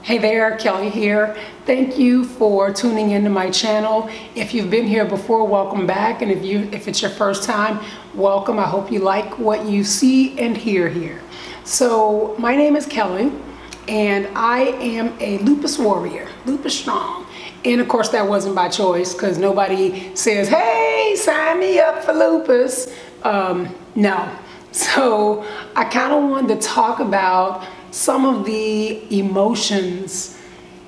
Hey there, Kelly here. Thank you for tuning into my channel. If you've been here before, welcome back. And if it's your first time, welcome. I hope you like what you see and hear here. So my name is Kelly and I am a lupus warrior, lupus strong. And of course that wasn't by choice because nobody says, hey, sign me up for lupus. No. So I kind of wanted to talk about some of the emotions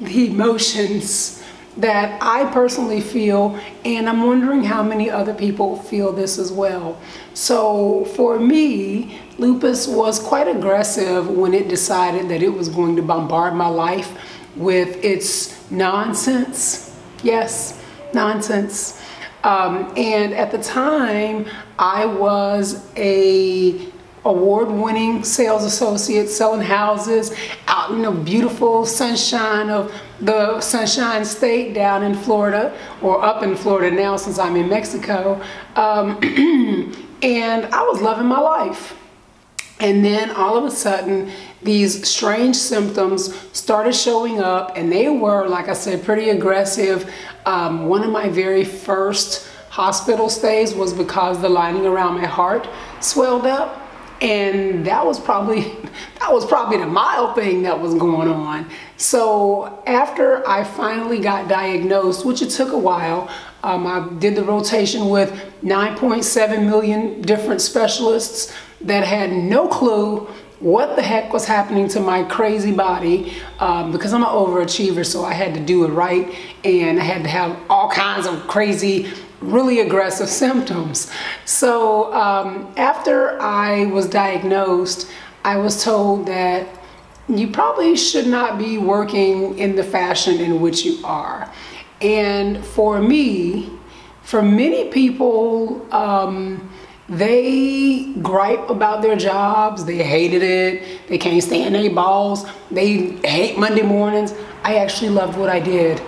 that I personally feel, and I'm wondering how many other people feel this as well. So for me, lupus was quite aggressive when it decided that it was going to bombard my life with its nonsense. Yes, nonsense. And at the time, I was a award-winning sales associate selling houses out in the beautiful sunshine of the Sunshine State down in Florida, or up in Florida now since I'm in Mexico. And I was loving my life. And then all of a sudden, these strange symptoms started showing up, and they were, like I said, pretty aggressive. One of my very first hospital stays was because the lining around my heart swelled up. And that was probably the mild thing that was going on. So after I finally got diagnosed, which it took a while, I did the rotation with 9.7 million different specialists that had no clue what the heck was happening to my crazy body, because I'm an overachiever, so I had to do it right, and I had to have all kinds of crazy, really aggressive symptoms. So after I was diagnosed, I was told that you probably should not be working in the fashion in which you are. And for me, for many people, they gripe about their jobs, they hated it, they can't stand their boss, they hate Monday mornings. I actually loved what I did.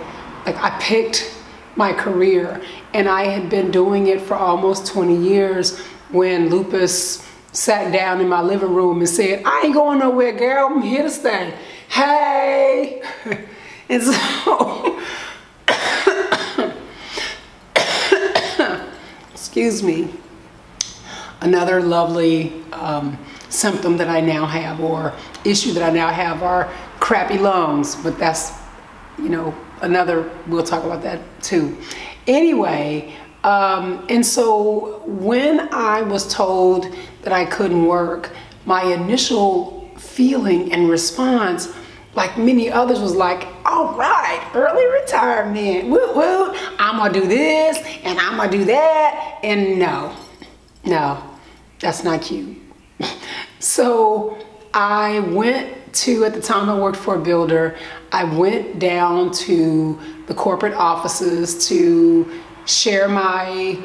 Like, I picked my career, and I had been doing it for almost 20 years when lupus sat down in my living room and said, I ain't going nowhere, girl, I'm here to stay. Hey! And so, excuse me, another lovely symptom that I now have, or issue that I now have, are crappy lungs, but that's, you know, we'll talk about that too. Anyway, and so when I was told that I couldn't work, my initial feeling and response, like many others, was like, all right, early retirement, woo woo, I'm gonna do this and I'm gonna do that. And no, that's not cute. So I went to, at the time I worked for a builder, I went down to the corporate offices to share my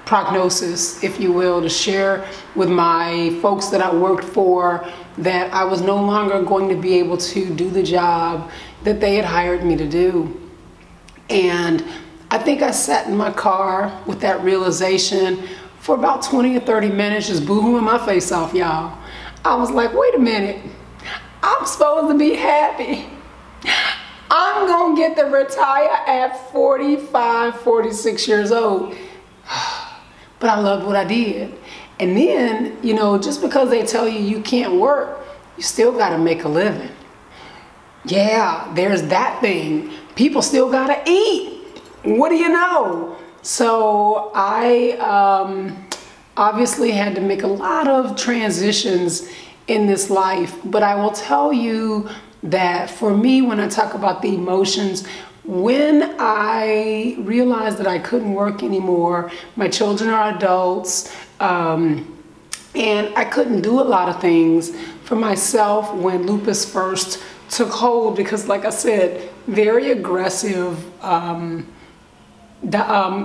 prognosis, if you will, to share with my folks that I worked for that I was no longer going to be able to do the job that they had hired me to do. And I think I sat in my car with that realization for about 20 or 30 minutes, just boo-hooing my face off, y'all. I was like, wait a minute, I'm supposed to be happy. I'm gonna get to retire at 45, 46 years old. But I loved what I did. And then, you know, just because they tell you you can't work, you still gotta make a living. Yeah, there's that thing. People still gotta eat. What do you know? So I obviously had to make a lot of transitions in this life, but I will tell you that for me, when I talk about the emotions, when I realized that I couldn't work anymore, my children are adults, and I couldn't do a lot of things for myself when lupus first took hold, because like I said, very aggressive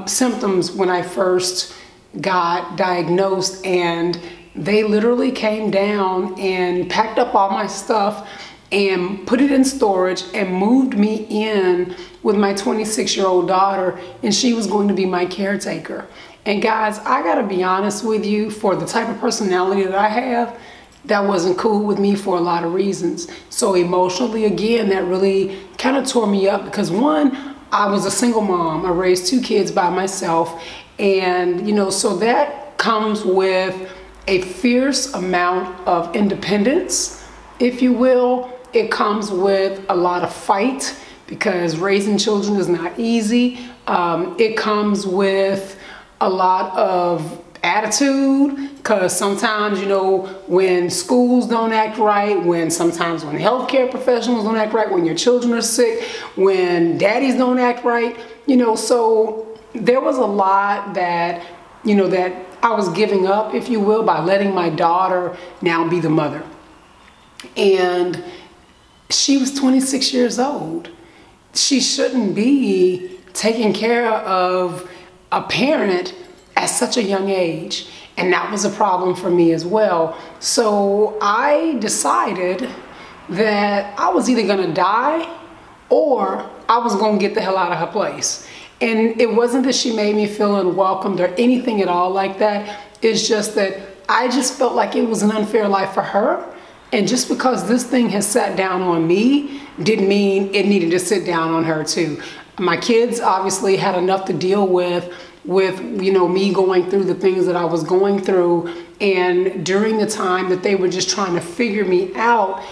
symptoms when I first got diagnosed, and they literally came down and packed up all my stuff and put it in storage and moved me in with my 26-year-old daughter, and she was going to be my caretaker. And guys, I gotta be honest with you, for the type of personality that I have, that wasn't cool with me for a lot of reasons. So emotionally, again, that really kind of tore me up because one, I was a single mom. I raised 2 kids by myself. And, you know, so that comes with a fierce amount of independence, if you will. It comes with a lot of fight because raising children is not easy. It comes with a lot of attitude because sometimes, you know, when schools don't act right, sometimes when healthcare professionals don't act right, when your children are sick, when daddies don't act right, you know, so there was a lot that, you know, that I was giving up, if you will, by letting my daughter now be the mother. And she was 26 years old. She shouldn't be taking care of a parent at such a young age. And that was a problem for me as well. So I decided that I was either gonna die or I was gonna get the hell out of her place. And it wasn't that she made me feel unwelcomed or anything at all like that. It's just that I just felt like it was an unfair life for her. And just because this thing has sat down on me didn't mean it needed to sit down on her too. My kids obviously had enough to deal with, you know, me going through the things that I was going through. And during the time that they were just trying to figure me out,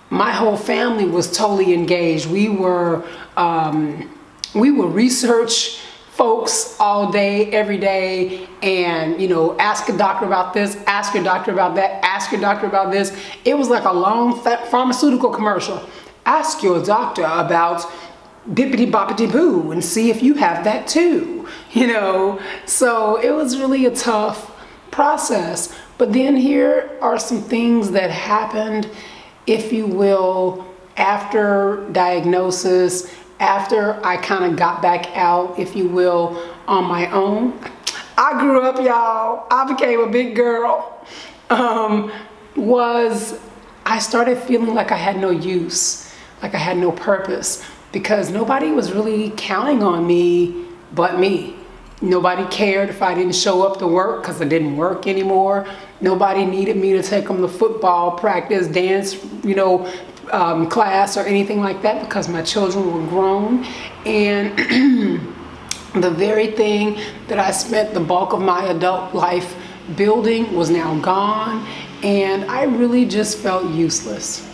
my whole family was totally engaged. We were research folks all day, every day, and, you know, ask a doctor about this, ask your doctor about that, ask your doctor about this. It was like a long pharmaceutical commercial. Ask your doctor about bippity boppity boo and see if you have that too, you know. So it was really a tough process. But then here are some things that happened, if you will, after diagnosis, after I kind of got back out, if you will, on my own. I grew up, y'all. I became a big girl. I started feeling like I had no use, like I had no purpose, because nobody was really counting on me but me. Nobody cared if I didn't show up to work because I didn't work anymore. Nobody needed me to take them to football practice, dance, you know, class or anything like that because my children were grown. And the very thing that I spent the bulk of my adult life building was now gone. And I really just felt useless,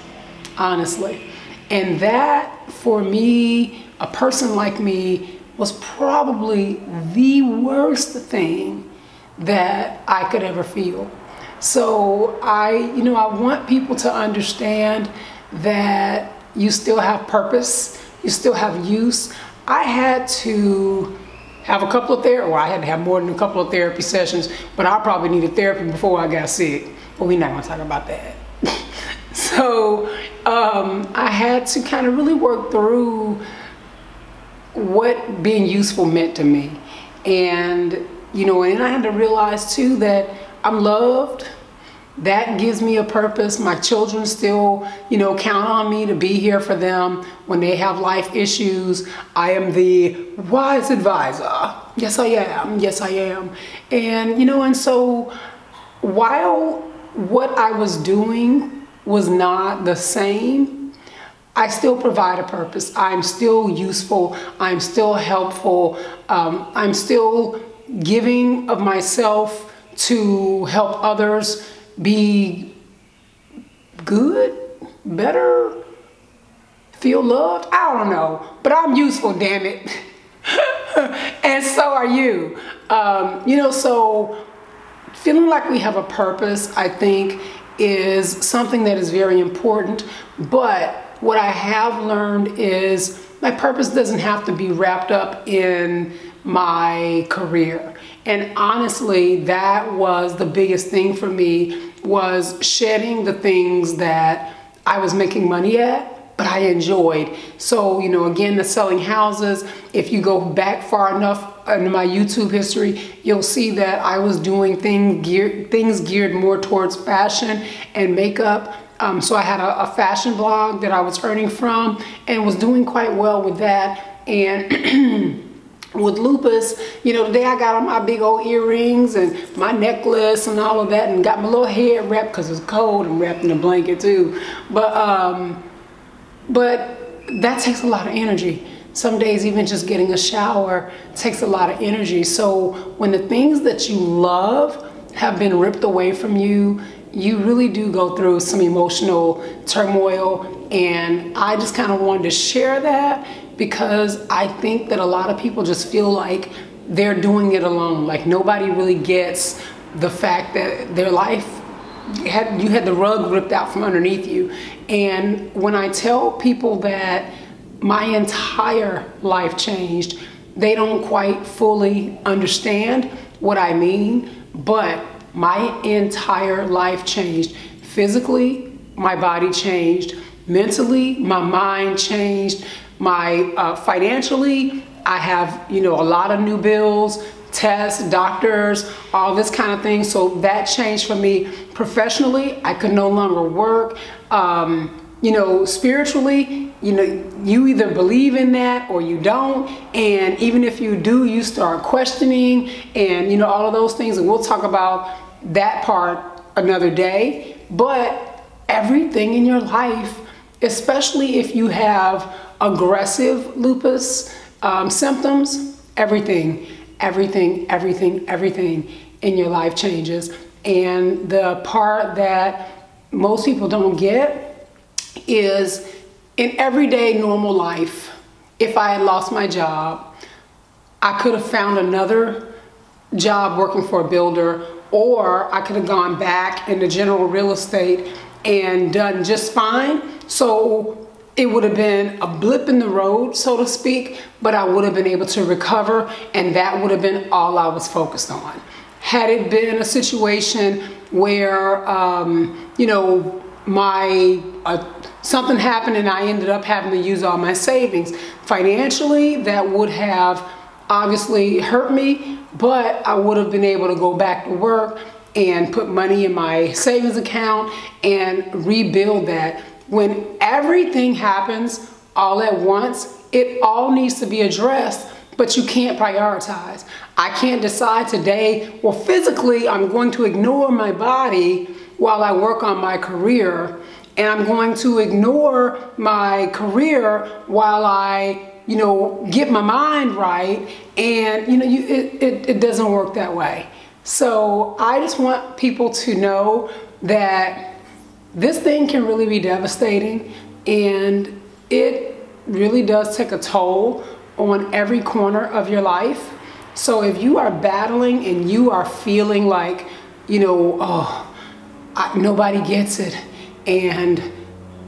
honestly. And that, for me, a person like me, was probably the worst thing that I could ever feel. So I want people to understand that you still have purpose, you still have use. I had to have a couple of therapy, well, I had to have more than a couple of therapy sessions, but I probably needed therapy before I got sick. But we're not gonna talk about that. So I had to kind of really work through what being useful meant to me. And, you know, and I had to realize too that I'm loved. That gives me a purpose. My children still, you know, count on me to be here for them when they have life issues. I am the wise advisor. Yes, I am. Yes, I am. And, you know, and so while what I was doing was not the same, I still provide a purpose. I'm still useful. I'm still helpful. I'm still giving of myself to help others be good, better, feel loved. I don't know, but I'm useful, damn it. And so are you. You know, so feeling like we have a purpose, I think, is something that is very important. But what I have learned is my purpose doesn't have to be wrapped up in my career. And honestly, that was the biggest thing for me, was shedding the things that I was making money at, but I enjoyed. So, you know, again, the selling houses, if you go back far enough into my YouTube history, you'll see that I was doing things geared more towards fashion and makeup. So I had a fashion blog that I was earning from and was doing quite well with that. And with lupus, you know, today I got on my big old earrings and my necklace and all of that, and got my little head wrapped because it's cold and wrapped in a blanket too. But that takes a lot of energy. Some days even just getting a shower takes a lot of energy. So when the things that you love have been ripped away from you, you really do go through some emotional turmoil. And I just kind of wanted to share that, because I think that a lot of people just feel like they're doing it alone. Like nobody really gets the fact that their life, you had the rug ripped out from underneath you. And when I tell people that my entire life changed, they don't fully understand what I mean, but my entire life changed. Physically, my body changed. Mentally, my mind changed. Financially, I have, you know, a lot of new bills, tests, doctors, all this kind of thing. So that changed for me. Professionally, I could no longer work. You know, spiritually, you know, you either believe in that or you don't. And even if you do, you start questioning and, you know, all of those things. And we'll talk about that part another day. But everything in your life, especially if you have aggressive lupus symptoms, everything in your life changes. And the part that most people don't get is, in everyday normal life, if I had lost my job, I could have found another job working for a builder, or I could have gone back into general real estate and done just fine. So it would have been a blip in the road, so to speak, but I would have been able to recover, and that would have been all I was focused on. Had it been a situation where, you know, something happened and I ended up having to use all my savings, financially, that would have obviously hurt me, but I would have been able to go back to work and put money in my savings account and rebuild that. When everything happens all at once, it all needs to be addressed, but you can't prioritize. I can't decide today, well, physically, I'm going to ignore my body while I work on my career, and I'm going to ignore my career while I, you know, get my mind right. And, you know, it doesn't work that way. So I just want people to know that this thing can really be devastating, and it really does take a toll on every corner of your life. So if you are battling and you are feeling like, you know, oh, nobody gets it, and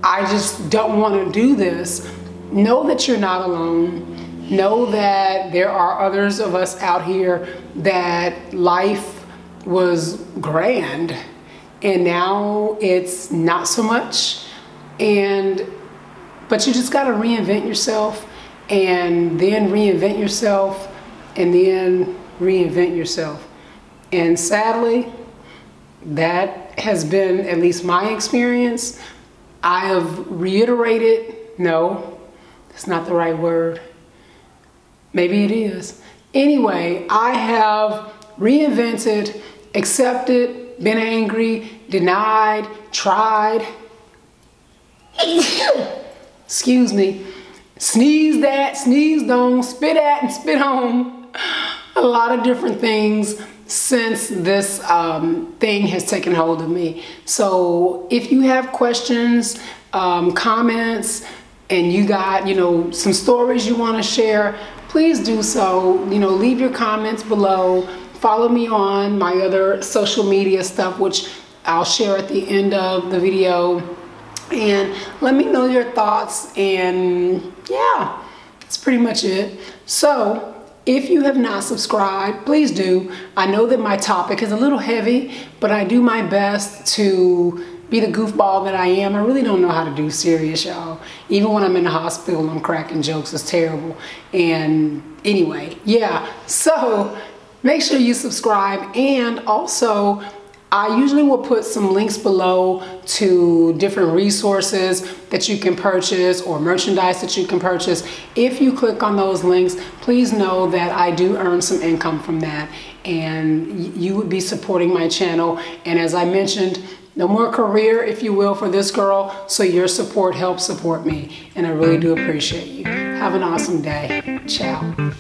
I just don't want to do this, know that you're not alone. Know that there are others of us out here that life was grand and now it's not so much. But you just got to reinvent yourself, and then reinvent yourself, and then reinvent yourself. And sadly, that has been at least my experience. I have reiterated, no, that's not the right word. Maybe it is. Anyway, I have reinvented, accepted, been angry, denied, tried, excuse me, sneezed at, sneezed on, spit at, and spit on. A lot of different things since this thing has taken hold of me. So if you have questions, comments, and you got, you know, some stories you want to share, please do so. You know, leave your comments below. Follow me on my other social media stuff, which I'll share at the end of the video. And let me know your thoughts, and yeah, that's pretty much it. So if you have not subscribed, please do. I know that my topic is a little heavy, but I do my best to be the goofball that I am. I really don't know how to do serious, y'all. Even when I'm in the hospital, I'm cracking jokes. It's terrible. And anyway, yeah. So make sure you subscribe. And also, I usually will put some links below to different resources that you can purchase or merchandise that you can purchase. If you click on those links, please know that I do earn some income from that, and you would be supporting my channel. And as I mentioned, no more career, if you will, for this girl, so your support helps support me, and I really do appreciate you. Have an awesome day. Ciao.